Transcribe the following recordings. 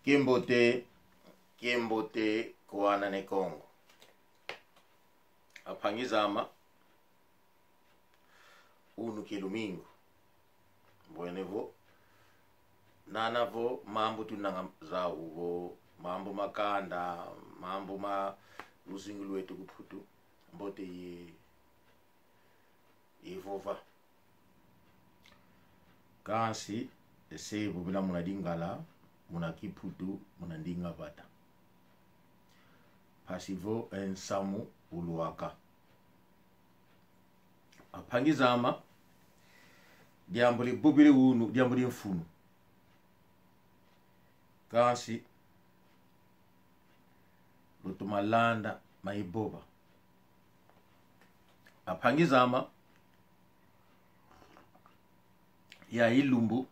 Kimbote kuana ne Kongo. Apangizama unu kilumingo. Bwenevo nanavo mambo tunanga za uvo, mambo makanda, mambo ma luzingu wetu kuputu. Mbote yevova. Kansi ese bubila munadingala, munakiputu, munandinga vata. Pasivo ensamu uluwaka. Apangizama diambuli bubili unu, diambuli mfunu. Kansi lutumalanda maiboba. Apangizama ya ilumbu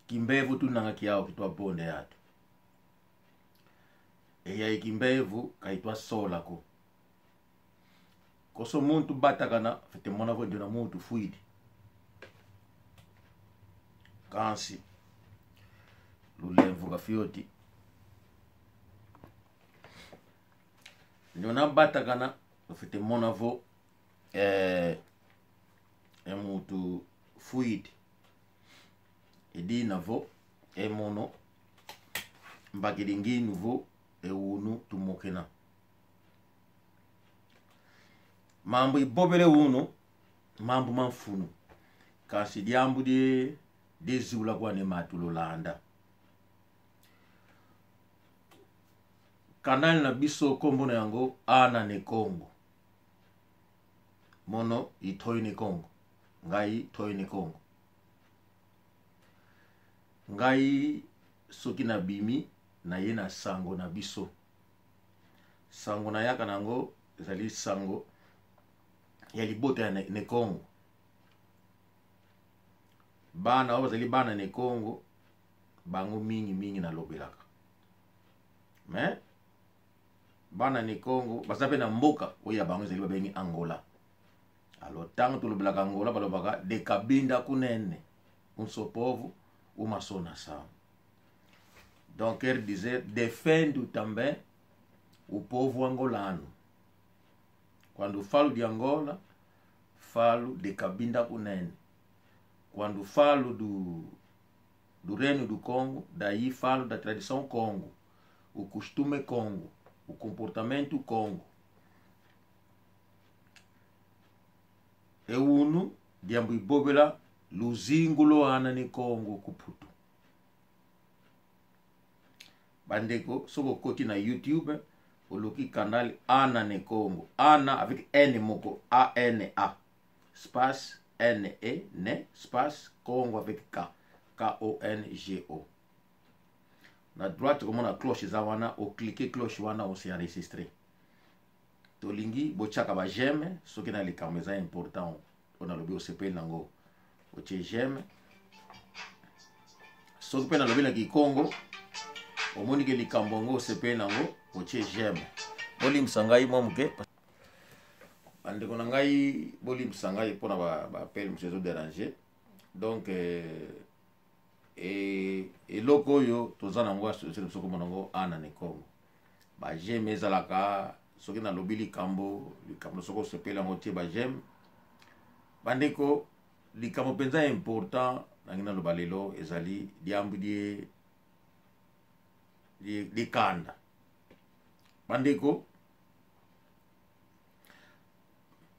kimbevu tunanga kiao kitwa bonde yatu. Ya ikimbevu kaitwa sola ko. Koso muntu batakana fete mona vo ndina muntu fuidi. Kansi lulemvu gafioti. Ndina batakana fete mona vo muntu fuidi. Edi navo mono mbagiringi nouveau unu tumokena. Mambo ibobele unu mambo manfunu. Kasi diambu de zula kwa ne matulolanda. Kanal na biso kombo na yango ana ne Kongo. Mono itoi ne Kongo. Ngai toi ne Kongo. Ngai soki na bimi na ye na sango na biso. Sango na yaka nango ezali sango ya libota ya ne Kongo. Bana oba zali bana ne Kongo bango mingi na lobelaka. Mais bana ne Kongo basape na mboka oya bango zali babengi Angola. Alors tango tulobelaka Angola balobaka de kabinda kunene. Unso povo uma sona sa. Donc elle disait defendo também o povo angolano. Quando falo de Angola, falo de Cabinda Kunene. Quando falo do reino do Congo, daí falo da tradição Congo, o costume Congo, o comportamento Congo. Eu uno de ambibobela luzingulo ana ni Congo kuputu. Bandeko, soko koti na YouTube, oloki canal Ana ne Congo. Ana avec N moko, A-N-A. Space N-E, ne, space Congo avec K. K-O-N-G-O. Na droite, comme on a cloche zawana, o cliquer cloche wana, on s'est enregistré. Tolingi, bochaka ba j'aime, ce qui na les caméras important, on a lobby au CP nango. Oche j'aime. Ce qui na lobby na ki Congo, o moni ke likambongo CP nango, oche j'aime. Boli msangai momuke. Ande kona ngai boli msangai pona ba appel msezo déranger. Donc loko yo tozana ngwa soko monango ana ne Congo. Ba j'aime ezalaka soki na lobby likambo soko CP lango tie ba j'aime. Bandeko likambo penza important nangina lobalelo ezali diambu di kanda. Bandeko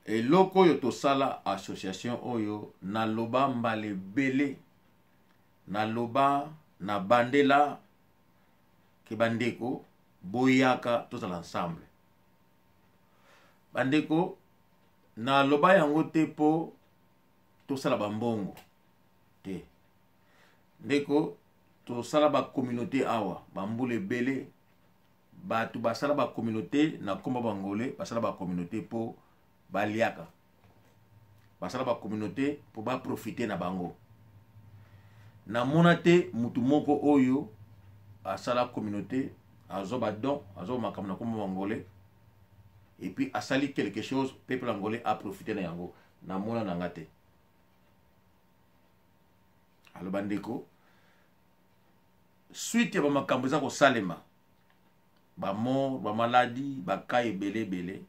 eloko yo tosala association oyo na loba mbale bele na loba na bandela ke bandeko boyaka tosala ensemble. Bandeko na loba yango te po tosala bambongo te. Ndeko tosala ba communauté awa bambule bele batu basala ba communauté na komba bangolais basala ba communauté po baliaka basala ba communauté po ba profiter na bango na monate mutu moko oyo asala communauté azoba don azoba makambo na komba bangolais et puis asali quelque chose peuple angolais a profité na yango na mona na ngate. Alors bandeko suite ya bamakambo eza kosalema bamort bamaladi baka ebele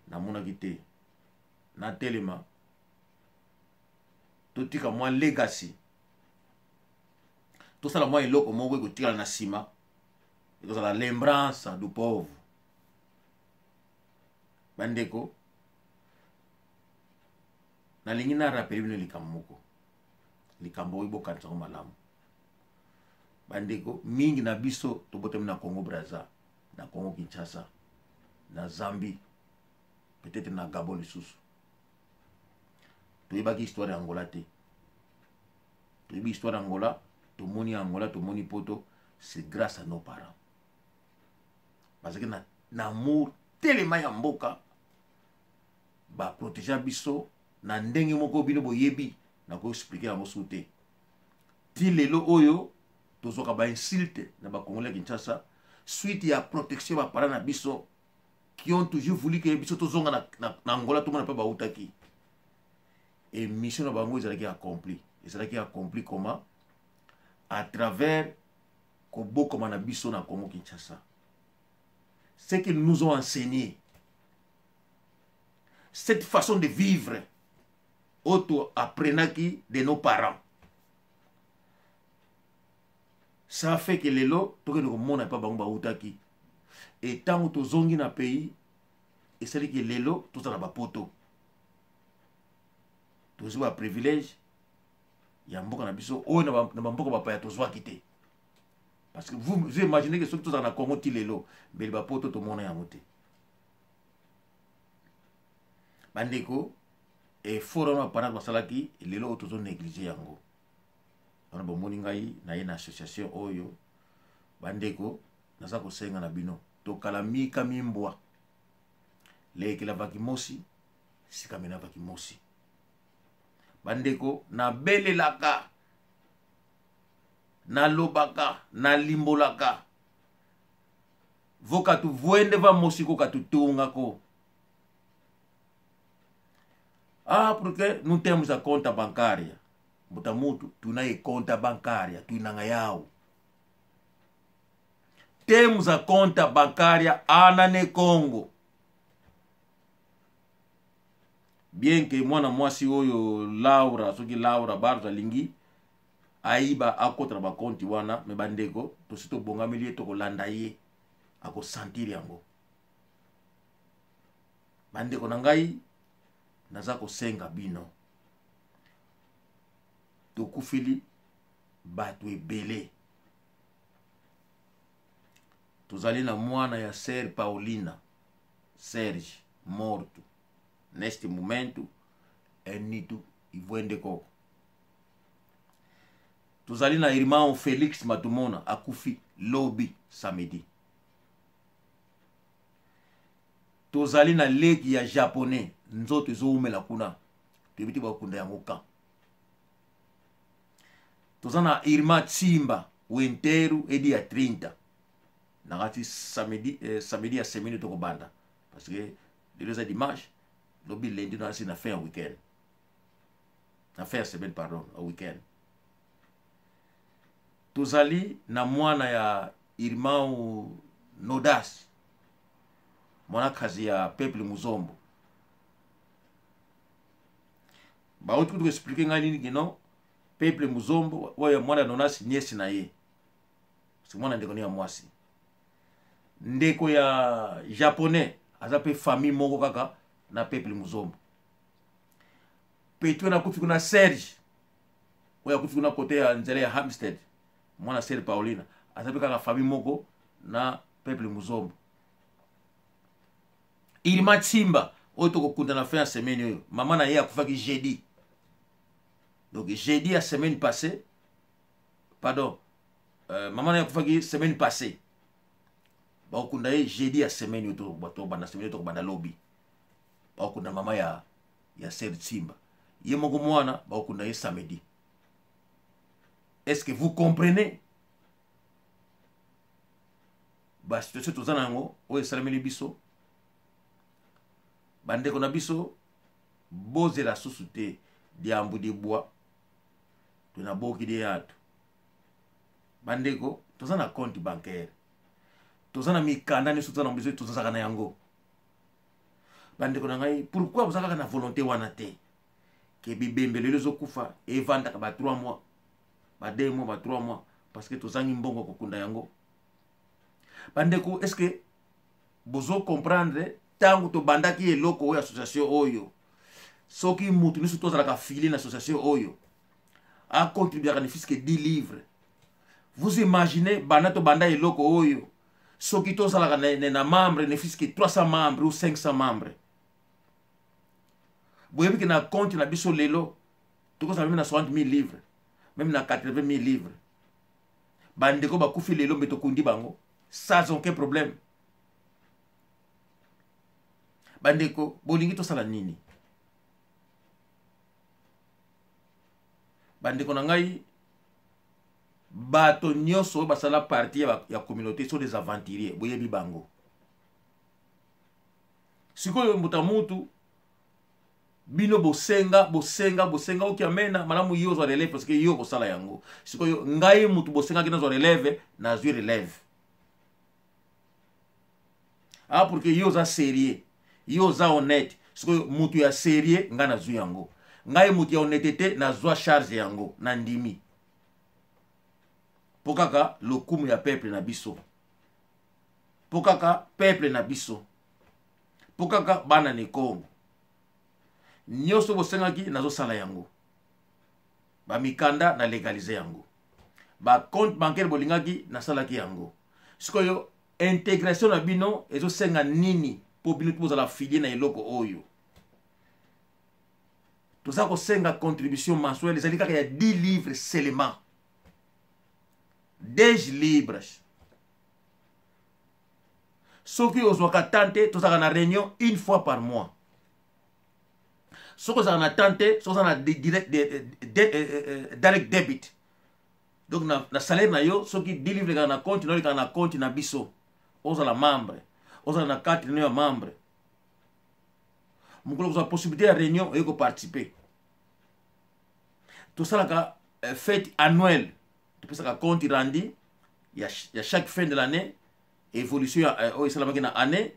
namonaki te natelema totika mwa legacy tosala mwa eloko moko ekotikala na nsima ekozala lembrança du pauvre bandeko nalingi na rapele bino likambo moko likambo oyo bokanisako malamu bandeko mingi na biso tobotami na Congo Brazza na Congo Kinshasa na Zambie peut-être na Gabon lisusu toyebaki histoire ya Angola te toyebi histoire ya Angola tomoni Angola tomoni poto c'est grâce à nos parents parce que na amour telema ya mboka ba protéger biso na ndenge moko bino boyebi na ko expliquer yango su te ti lelo oyo tozoka ba insulte na ba Congolais Kinshasa suite ya protection ba parents na biso qui ont toujours voulu que biso tozonga na Angola tout le monde pas bautaki et mission na bango ezalaki accompli comment à travers kobokoma na biso na Congo Kinshasa ce qu'ils nous ont enseigné cette façon de vivre auto apprenaki de nos parents ça fait que lelo toke de komona pa bango bautaki et tant que tozongi na pays et c'est que lelo tozala ba poto tozwa ba privilège ya mboka na biso oyo na mboka bapaya tozwa kité parce que vous imaginez que ceux qui sont dans Congo ti lelo beli ba poto to mona yango te bandeko et forona para basalaki lelo tozo négliger yango on ba moni ngai na une association oyo bandeko naza ko senga na bino to kala mika mimbwa leke la vakimosi sikamena vakimosi bandeko na belelaka na lobaka na limbolaka voka tu vuende va mosiko katutunga ko porque não temos a conta bancária mutamutu tunaye conta bancária tuinanga yao temos a conta bancária anane Congo bien que mwana mwasi oyo Laura soki Laura barza lingi aiba akotra ba konti wana me bandeko to sito bongameli to kolanda ye ako sentir yango bandeko na ngai naza ko senga bino to kufili batu ebele tozali na mwana ya Sœur Paulina Serge morto neste momento enitu ivuende koko tozali na irmão Félix Matumona akufi lobi samedi tozali na leki ya japonais nzoto ezoumela kuna tebiti bakunda yango ka tozana irma Tsimba wenteru edi ya 30 nakati samedi ya semaine to kobanda parce que le dimanche lobi lundi na si na fin ya weekend na fin ya semaine pardon au weekend tozali na mwana ya irmão Nodas mwana kazi ya peuple Muzombo ba otu ko expliquer ngani ni non peuple Muzombo wa mwana Nodas niesi na ye si mwana ndeko ni ya mwasi ndeko ya japonais aza pe famille moko kaka na peuple Muzombo petwe na kufi kuna Serge oya kufi kuna kote ya nzele ya Hampstead mwana Sœur Paulina aza pe kaka famille moko na peuple Muzombo Irma Tsimba oyo tokokunda na fin ya semaine oyo mama na ye akufaki jeudi donc jeudi ya semaine passée pardon mama na ye akufaki semaine passée bakunda ye jeudi ya semaine oyo tokobanda semaine tokobanda lobi bakunda mama ya Sœur Tsimba ye moko mwana bakunda ye samedi. Est-ce que vous comprenez? Ba situation tozana yango oyo esalameli biso bandeko na biso bozela susu te diambu de bois tuna boki de yato bandeko toza na compte bancaire toza na mikanda nyonso toza na besoin tozazaka na yango. Bandeko na ngai, pourquoi vous avez na volonté wana te ke bibembelo ezokufa evandaka ba 3 mois ba 2 mois ba 3 mois parce que tozangi mbongo kokunda yango? Bandeko, est-ce que bozo comprendre tango to bandaki eloko oyo association oyo soki mutu nisu tozalaka fili na association oyo a contribuer à ne fils que 10 livres? Vous imaginez banda to banda eloko oyo soki tozalaka na membre ne fils que 300 membres ou 500 membres. Boyebi ke na compte na biso lelo tokosa même na 60 000 livres, même na 80 000 livres. Bandeko bakufi lelo mbeto kundi bango sans aucun problème. Bandeko bolingi tosala nini? Bandeko na ngai, bato nyonso basala partie ya communauté sont des aventuriers, boyebi bango. Sikoyo mutu bino bosenga okiamena malamu yo zo relève parce que yo kosala yango. Sikoyo ngai mutu bosenga kina zo relève na zo relève. Ah, pour que yo za sérieux, yo za honnête. Sikoyo mutu ya sérieux nga na zo yango. Ngai mutu ya honnêteté na zo charge yango na ndimi. Pokaka lokumu ya peuple na biso. Pokaka peuple na biso. Pokaka bana ne Congo. Nyoso bosengaki nazo sala yango. Ba mikanda na légaliser yango. Ba compte bancaire bolingaki na salaki yango. Sikoyo intégration na bino ezo senga nini po bino tuzo la filier na eloko oyo. Toza ko senga contribution mensuelle ezali kaka ya 10 livres seulement. 10 livres. Soki ozwaka tante tozaka na réunion une fois par mois. Soki ozaka na tante tozaka na direct debit. Donc na salaire na yo soki 10 livres na compte na compte na biso. Ozala membre. Ozala na carte na membre. Mukolo kozwa possibilité ya réunion et ko participer. Tout ça la fête annuelle. Tu peux ça compte rendu. Il y a chaque fin de l'année évolution au islam na année.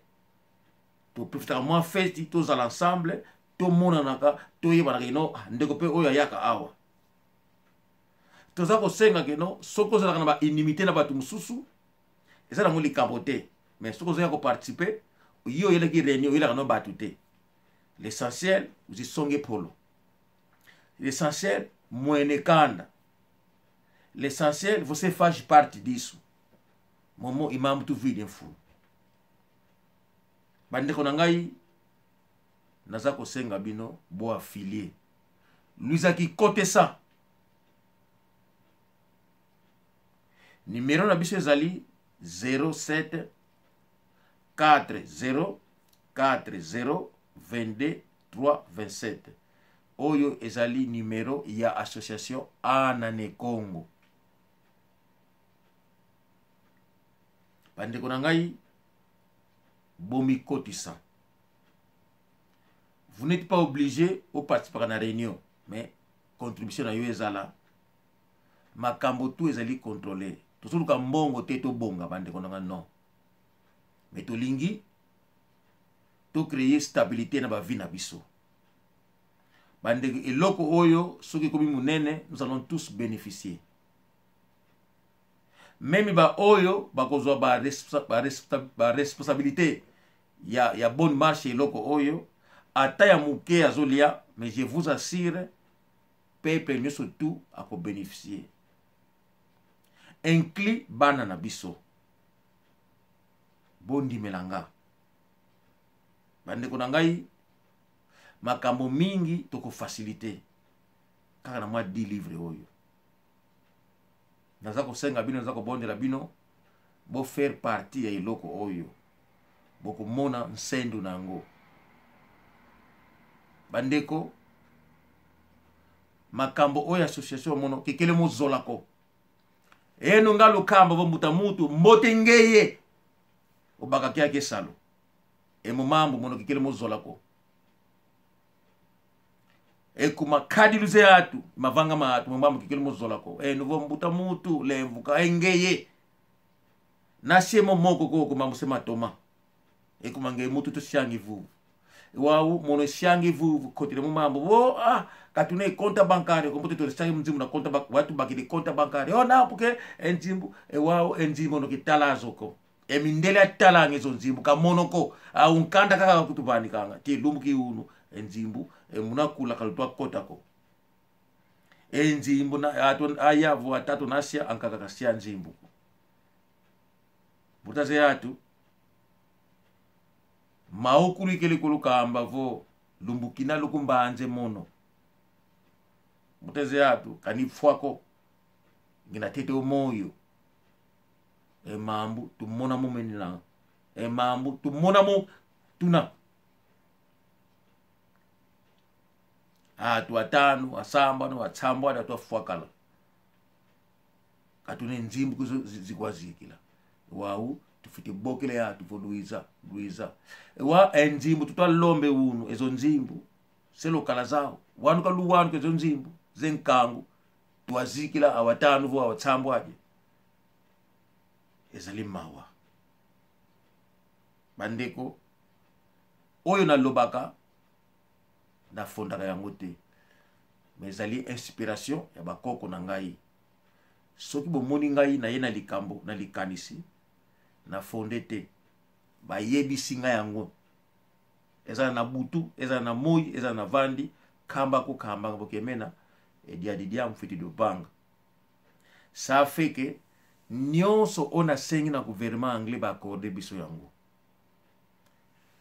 Tu peux faire moins fête tous à l'ensemble. Tout le monde naka to yeba na no ndeko pe oyo yaka awa. Tout ça ko senga ke no soko za na ba inimité na batu mususu. Eza na ngoli kambote. Mais soko za ko participer yo yele ki réunion yele no batute. L'essentiel vous y songe polo. L'essentiel moene kanda. L'essentiel você faz parte disso. Momo imam tu vide fou. Bandeko na ngai naza ko senga bino bo affilié. Luisa ki kote ça. Numéro na biso ezali 07 40 40 22 327. Oyo ezali numéro ya association Anane Congo. Bandeko na ngai bomi kotisa. Vous n'êtes pas obligé de participer à la réunion, mais contribution na yo ezala. Makambo tu ezali contrôlé. Tosulu ka mbongo te to bonga bandeko na ngai non. Mais to lingi to créer stabilité na ba vie na biso. Bandeko eloko oyo soki komi munene nous allons tous bénéficier. Même ba oyo bakozwa ba responsabilité ya bonne marche eloko oyo ata ya muke azolia, mais je vous assure peuple nyo surtout a ko bénéficier. Incli bana na biso. Bondi melanga. Bandeko na ngai makambo mingi toko facilité. Kaka na mwa 10 livres oyo. Naza ko senga bino naza ko bondela bino bo faire partie ya iloko oyo. Boko mona nsendu nango. Bandeko makambo oyo association mono kekele mo zolako. Eno ngalo kamba bo mutamutu mbote ngeye. Obaka kia kesalo. Emo mambo mono kekele mo zolako. Ekuma kadi luze atu mavanga maatu mambo kekele mo zolako. Eno bo mutamutu lemvuka engeye na shemo moko ko kuma musema toma e kuma nge mutu to shangi vu wau mono shangi vu kotire mu mambo wo katune konta bancária como tu shangi mzimu na konta watu bakidi konta bancária na porque enzimbu wau enzimbu no kitala zoko e mindele atala ngezo nzimbu ka monoko unkanda kaka kutubani kanga ti lumbu ki unu enzimbu munakula kalutwa kotako enzimbu na ayavu atatu nasia ankaka kasia nzimbu mutaze yatu maukulu ikele kulukamba vo lumbukina lukumbanze mono mutaze yatu kanifwako ngina tete umoyo mambu tumona mumenina mambu tumona mu tuna atu atanu asamba no atsamba atu afwakala katune nzimbu kuzo zikwazikila wau tufite bokele ya tuvoluiza luiza wa enzimbu tutalombe unu ezo nzimbu selo kala zao wanu kaluwanu kezo nzimbu zenkangu tuwazikila awatanu vo awatsambo aje ezali mawa bandeko oyo na lobaka na fondaka yango te ezali inspiration ya bakoko na ngai soki bomoni ngai na ye na likambo na likanisi na fonde te bayebisi ngai yango ezala na butu ezala na moi ezala na vandi kamba ko kamba bokemena ediadidia mfiti do banga ça fait que nyonso ona sengi na gouvernement anglais ba accordé biso yango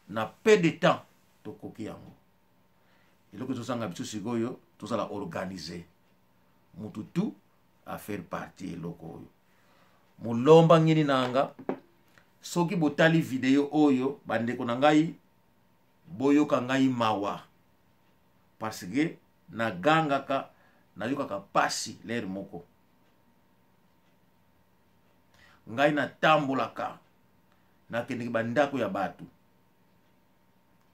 na peu de temps tokoki yango eloko tozanga biso sikoyo tozala organiser mutu tu à faire partie eloko oyo mulomba ngini nanga soki botali video oyo bandeko na ngai boyoka ngai mawa parce que na gangaka na yokaka pasi ler moko ngai na tambolaka na kendeki bandako ya batu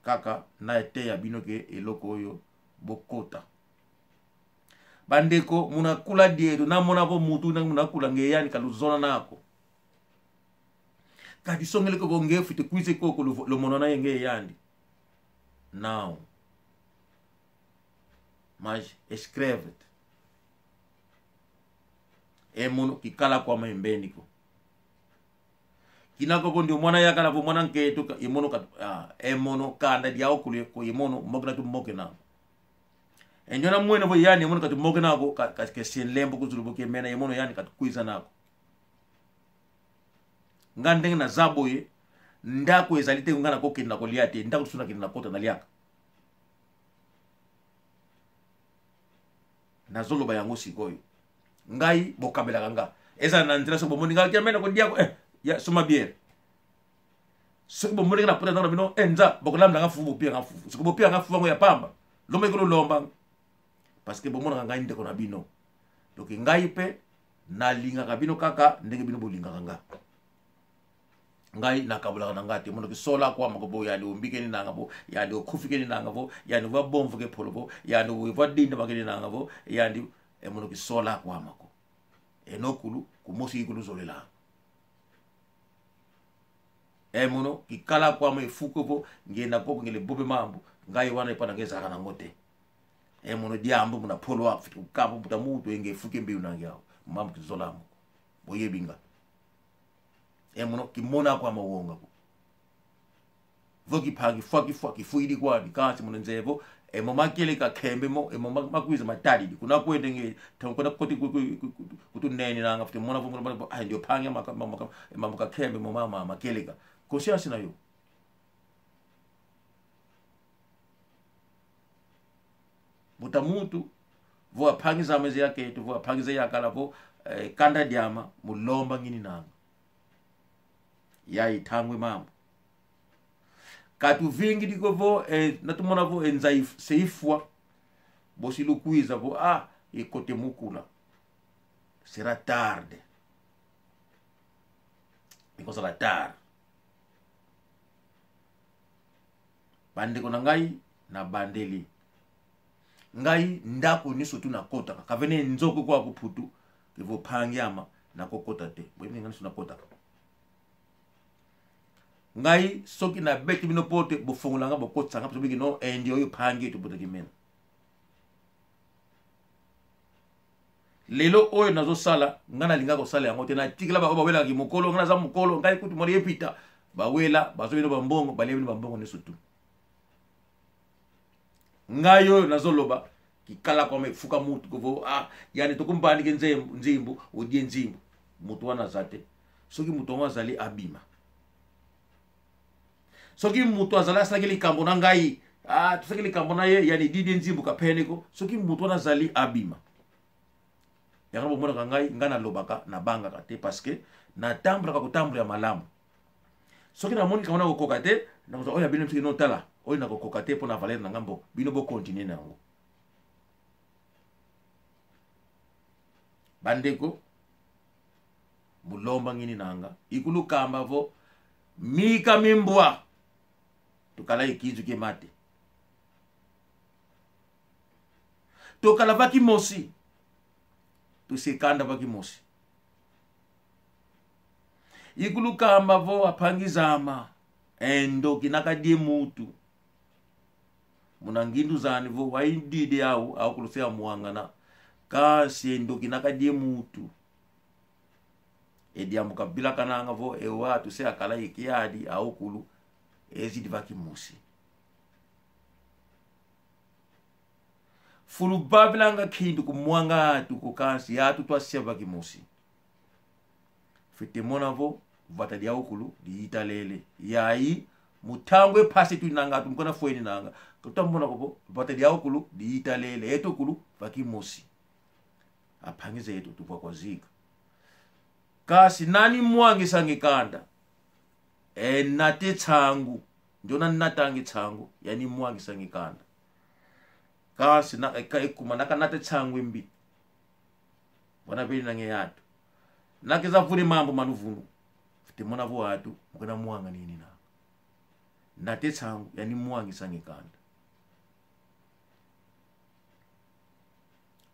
kaka na ete ya bino ke eloko oyo bokota bandeko munakula diedo na mona po mutu na munakula ngeyani kaluzona nako kati songele ko nge fite kuise ko lo monona yenge yandi now mas escreve mono kikala kwa mbeni ko kinako ko ndio mwana yakala vo mwana nketo mono ka mono kanda dia okule ko mono mogna tu moke na enyona mwene vo yani mono ka tu moke na ko ka sen lembo ko zulubo ke mena mono yani ka kuiza nako ngandenge na zaboye ndako ezalite ngana ko kinna ko liate ndako suna kinna kota na liaka na zolo ba yango sikoyo ngai bokabela kanga eza na ndira so bomoni ngal kemena ko diako ya suma biere so bomoni na pota na bino enza bokolamda nga fubu pia nga fubu so bopia nga fubu ya pamba lombe ko lomba parce que bomona ngai ndeko na bino donc ngai pe na linga ka bino kaka ndenge bino bolinga kanga ngai nakabula na ngati mono kisola kwa makobo ya umbike ni nangabo ya ndo kufike ni nangabo ya ndo bomvu ke polobo ya ndo wadinda bageni nangabo ya ndi mono kisola kwa mako enokulu kumosi ikulu zolela mono kikala kwa mefuko po ngenda ko ngele bobe mambo ngai wana ipana ngeza kana ngote mono diambo muna polo up fitu kapo buta mutu enge fuke mbi unangyao mambo kizolamu boyebinga mono kimona kwa mawonga ko voki pagi fuki fuidi kwa dikati mono nzevo mama kele ka kembe mo mama makwiza matadi kuna kwende nge tankona koti kutunene nanga futi mona vumo ndio panga mama ka kembe mo mama makeleka conscience na yo mutamutu vo apangiza mezi yake tu vo apangiza yakala vo kanda diama mulomba ngini nanga ya itangwe mambo katu vingi diko vo natumona vo enzaif seifwa bosilu kuiza vo ikote mukula sera tarde because la tar bande ko ngai na bandeli ngai ndako niso tu nakota kavene nzoko kwa kuputu kivo pangyama na kokota te bwe ngani suna kota ngai soki na beti bino pote bofungulanga bokotsanga so bigi no endi oyo pangi to bote kimena lelo oyo nazo sala ngana linga ko sala yango te na tikila ba wela ki mokolo ngana za mokolo ngai kutu mori epita ba wela bazo bino bambongo ba lebino bambongo ne sutu ngayo nazo loba kikala kwa mefuka mutu ko yani to kumbani ke nzimbu odie nzimbu mutu wana zate soki mutu wazali abima soki mutu azala sakili kambo na ngai tusakili kambo na ye yani didi nzimbu kapeneko soki mutu wana zali abima yango bomona ka ngai ngana lobaka na banga ka te parce que na tambra ka kutambra ya malamu soki na moni kamona ko kokate na ko oya bino msiki no tala oyo na ko kokate po na valer na ngambo bino bo continuer na ngo bandeko mulomba ngini nanga ikulu kamba vo mika mimbwa tukala ikizu ke mate tukala vaki mosi tusikanda vaki mosi ikulu kamba vo apangizama endo kinaka die mutu munangindu zani vo waindide au kulusea muangana kasi endo kinaka die mutu edi amuka bila kananga vo ewa tu se akala ikiadi au kulu ezi divaki musi fulu babilanga kindu kumwanga tu kukansi ya tu twasia vaki musi fite mona vo vata dia ukulu di italele yai mutangwe pasi tu nanga tu mkona fweni nanga kutambona ko vata dia ukulu di italele eto kulu vaki musi apangize yetu tu kwa zika kasi nani mwangi sangikanda nate tsangu ndona natangi tsangu yani mwangi sangikanda kasi na kuma nate tsangu mbi wana vile nange yatu nakiza funi mambo manuvunu fite mona vo watu mkona mwanga nini na nate tsangu yani mwangi sangikanda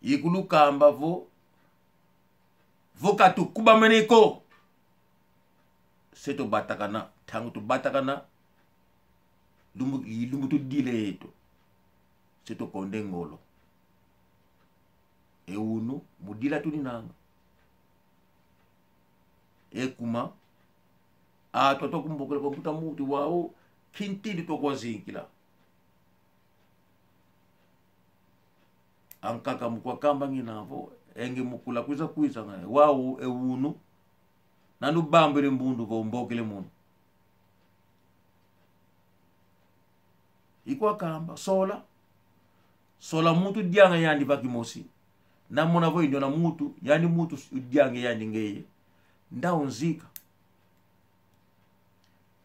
ikulu kamba vo vokatu kuba meneko seto batakana tangu tu batakana lumbu tu dile eto seto konde ngolo unu mudila tu ninanga ekuma toto kumbokele komputa mutu wao kintidi to kwa zinkila ankaka mukwa kamba nginavo enge mukula kwiza ngaye wao unu nanu bambere mbundu ko mbokele muno ikwa kamba sola mutu dianga yandi vaki mosi na mona vo indona mutu yani mutu dianga yandi ngeye ndaonzika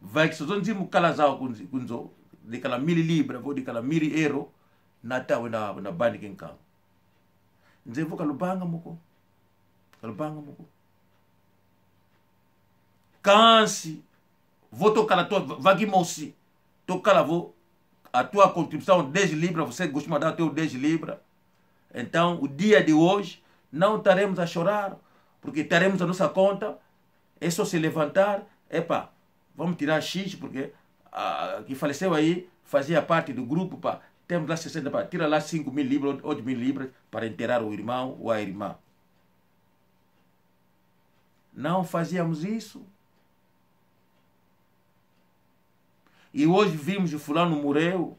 vaki sozo nzimu kala zao kunzo dikala 1000 libra vo dikala 1000 euro nata wenda na bandi kenkanga nzevu kalubanga muko kansi voto kala to vaki mosi to kala vo a tua contribuição 10 libras você costuma dar teu 10 libras então o dia de hoje não estaremos a chorar porque teremos a nossa conta é só se levantar epa vamos tirar X porque que faleceu aí fazia parte do grupo para temos lá 60 para tira lá 5.000 libras, 8.000 libras para enterrar o irmão ou a irmã. Não fazíamos isso. E hoje vimos o fulano morreu.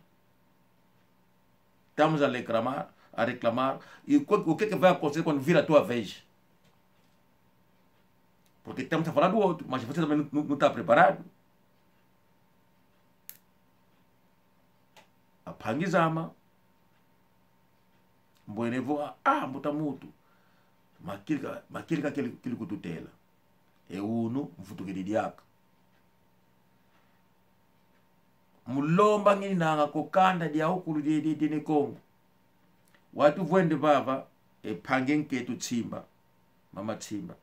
Estamos a reclamar. E o que vai acontecer quando vir a tua vez? Porque estamos a falar do outro, mas você também não está preparado. Apangizama mboenevo mbuta mutu makilika aquele kututela unu mfutukedi diaka mulomba ngini nanga kokanda dia ukulu di Kongo watu vwende baba pangenketu tsimba mama tsimba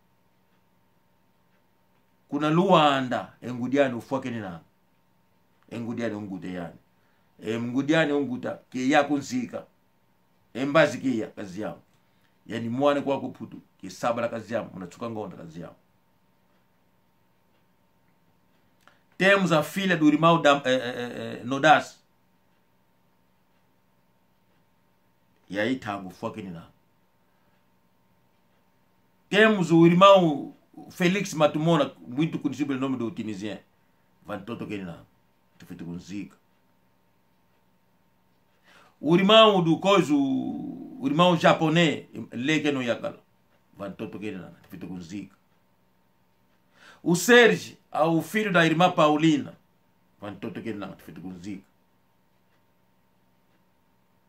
kuna luanda engudiani ufwakeni nanga engudiani ungute yani mgudiani unguta ke yakunzika embazi kia kazi yao yani mwane kwa kuputu ke sabala kazi yao unatuka ngonda kazi yao Temos a filha do irmão Nodas. E aí tango fucking na. Temos o irmão Félix Matumona, muito conhecido pelo nome do tunisien. Van todo que na. Feito com zica. O irmão do coisa, o irmão japonês, Leke no Yakala. Van todo que na. Feito com zica. O Sérgio, o filho da irmã Paulina. Van todo que na. Feito com zica.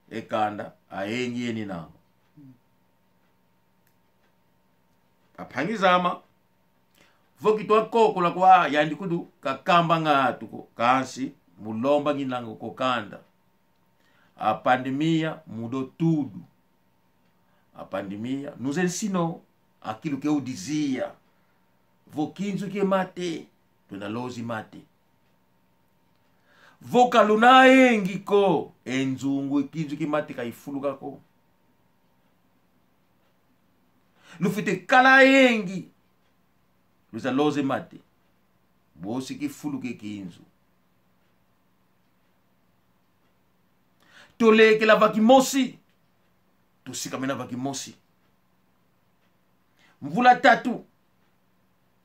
E kanda, a enye na. Apangizama. Vokitwa koko la kwa yandikudu kakamba ngatuko kansi mulomba nginango kokanda. A pandemia mudou tudo. A pandemia nos ensinou aquilo que eu dizia. Vokinzu que mate, tuna lozi mate. Vokaluna engiko enzungu kinzu que mate kaifuluka ko. Lufite kala engi. Luza loze mate. Bosi ki fulu ke kinzu. Tole ke la vakimosi. Tusika mena vakimosi. Mvula tatu.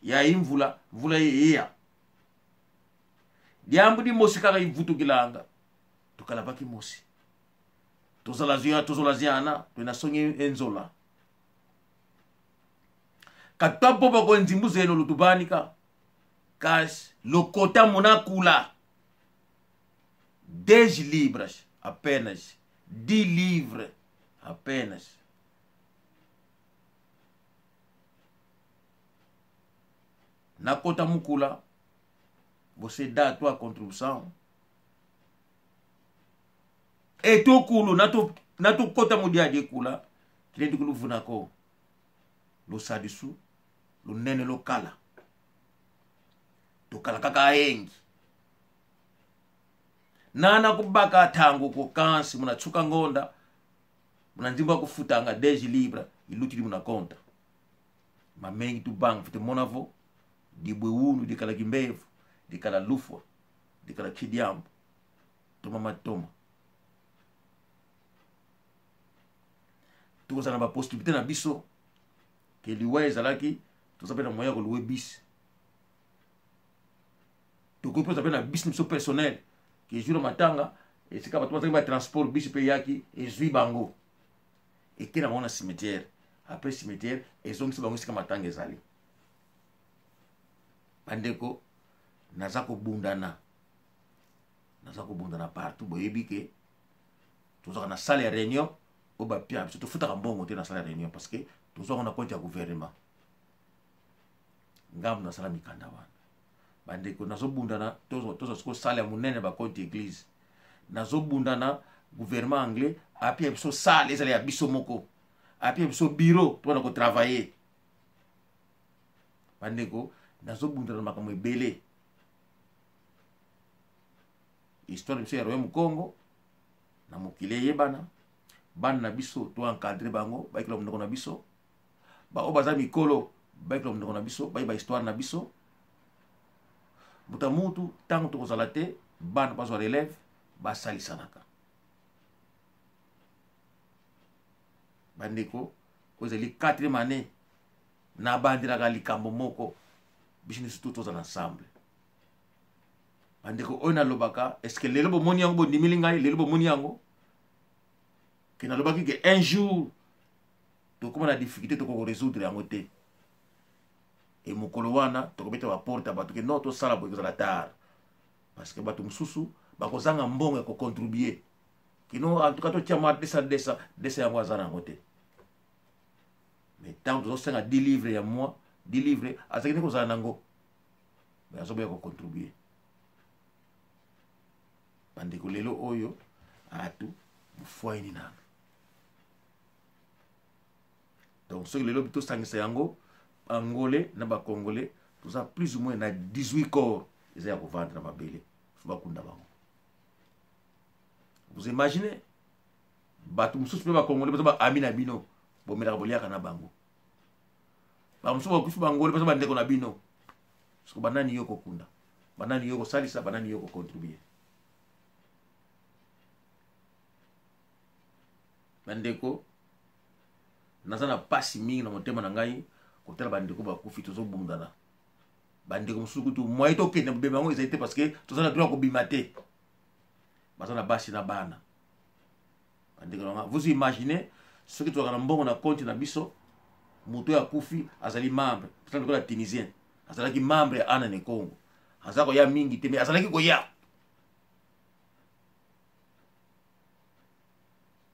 Ya imvula. Mvula yea. Diambu di mosi kaka ivutu kilanga. Tukala vakimosi. Tozolaziana. Tuena sonye enzola. Katapo bako nzimbu zeno lutubanika. Kas lokota monakula. 10 libras apenas. 10 livres apenas. Na kota mukula. Você dá a tua contribuição. E tu kulu na tu kota mudia de kula. Kile kulu vunako. Lo sadisu. Lo nene lo kala. To kala kaka engi. Nana kubaka tango ko kansi muna chuka ngonda. Muna nzimba kufutanga 10 libra ilutili muna konta. Mamengi tu bang fite monavo di bweunu di kala kimbevu di kala lufwa di kala kidiambo toma matoma. Tuko sana ba possibilité na biso ke liwe ezalaki tozapena moya ko louer bis. Tuko po zapena bis biso personnel ke juro matanga et sika bato ba transport bis pe yaki ezui bango. Et kena mona cimetière. Après cimetière ezongi bango sika matanga ezali. Bandeko nazako bundana partout boyebi ke tozaka na salle ya réunion o ba pia surtout futaka mbongo te na salle ya réunion parce que tozaka na compte ya gouvernement ngam na sala mikanda wana. Bandeko nazobundana tozo siko salle ya munene ba compte église nazobundana gouvernement anglais apia biso salle ezali ya biso moko apia biso bureau to na ko travailler. Bandeko nazobundana makambo ebele. Histoire biso ya Royaume Congo na mokile yebana bana na biso to encadrer bango ba ikilo ndeko na biso ba obaza mikolo ba ikilo ndeko na biso ba histoire na biso mutamutu tango to kozala te bana bazwa relève ba salisanaka. Bandeko kozali 4e année na bandiraka likambo moko business tout tozala ensemble. Bandeko oyo nalobaka est-ce que lelo bomoni yango bondimili ngai lelo bomoni yango ke nalobaki ke un jour tokoma na difficulté tokoko résoudre yango te e mokolo wana tokobeta baporte bato ke no tosala boye kozala tard parce que bato mosusu bakozanga mbongo ya kocontribue kino en tout cas totia ma desa yango aza nango te. Mais tant tozosenga 10 livres ya mois 10 livres azalaki nde kozala nango me azoboya kocontribue. Bandeko lelo oyo atu bufuaini nano. Donc soki lelo bito sangisa yango angolais na ba congolais toza plus ou moins na 18 corps eza ya kovanda na mabele bakunda bango. Vous imaginez bato mususu pe ba congolais bato ba amina bino bomelaka boliaka na bango ba mususu ba kufu bangolais bato ba ndeko na bino siko banani yo kokunda banani yo kosalisa banani yo kocontribuer. Bandeko naza na pasi mingi na motema na ngai kotala bandeko bakufi tozobundana. Bandeko mosusu kutu moyen tokende bobema yango ezali te parce que toza na droit kobima te. Baza na basi na bana. Bandeko nanga vous imaginez ce que tozalaka na mbongo na compte na biso moto ya kufi azali membre peut-être lokola tunisien azalaki membre ya ana ne Congo azala koya mingi te mais azalaki koya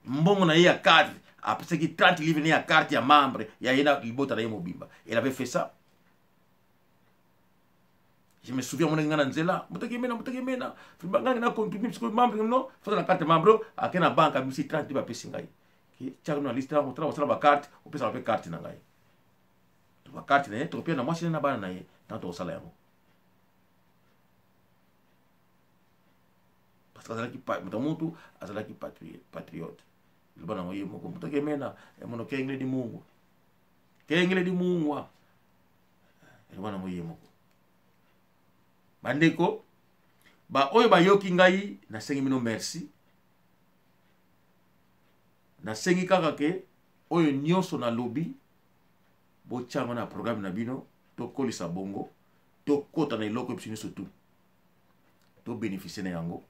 mbongo na ye ya carte apesaki 30 livres ne ya carte ya membre ya yena libota na ye mobimba. Il avait fait ça. Je me souviens, mon ngana nzela, mutakemena, fibanga na contribuer parce que membre non, faut la carte membre, à quelle banque a mis 30 livres pe singai. Qui chaque na liste on travaille sur la carte, on peut ça la carte na ngai. Tu va carte na to pia na machine na bana na ye, tant au salaire. Parce que azalaki pa mutamuntu, azalaki patriote. Le bana moye moko mutakemena, e mono kengle di Mungu. Kengle di Mungu. Le bana moye moko. Bandeko ba oyo ba yoki ngai na sengi mino merci na sengi kaka ke oyo nyonso na lobby bo tchanga na programme na bino to kolisa bongo to kota na iloko epsini surtout to bénéficier na yango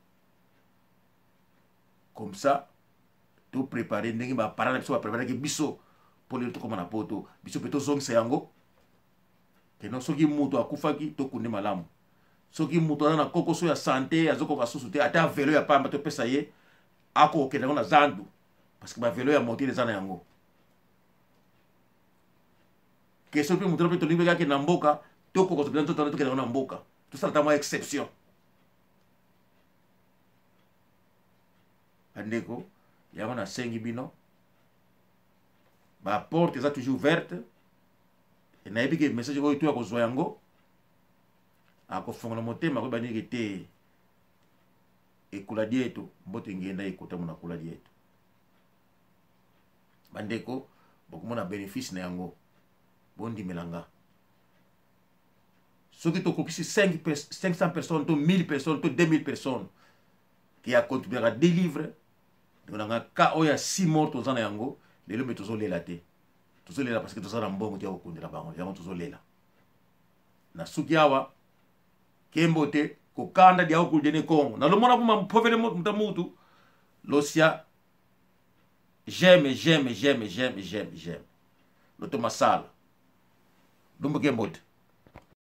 comme ça to préparer ndenge ba parana biso ba préparer ke biso pour le to comme na poto biso peto zongisa yango ke no soki muto akufaki to kunde malamu. Soki muto na kokoso ya santé azoko basusu te ata vélo ya pamba to pesa ye ako okenda na zandu parce que ba vélo ya moto les ana yango que soki muto pe to limbeka ke na mboka to kokoso bien to kenda na mboka tout ça ta mo exception. Andeko ya wana sengi bino ba porte est toujours ouverte et na ebike message ko to ko zo yango akofongola motema ko baniki te ekula dieto mbote ngenda ekota mona kula dieto. Bandeko bokomona bénéfice na yango bondi melanga soki to kokisi 500 personnes to 1000 personnes to 2000 personnes qui a contribué à délivrer donc ka oya 6 morts to zana yango lelo metozo lela te tozo lela parce que tozo na mbongo tia okundela bango yango tozo lela na suki awa Kembote, kokanda dia okudene Congo. Na lomona kuma povele mutamutu. Losia j'aime. Loto masala. Dumbo Kembote.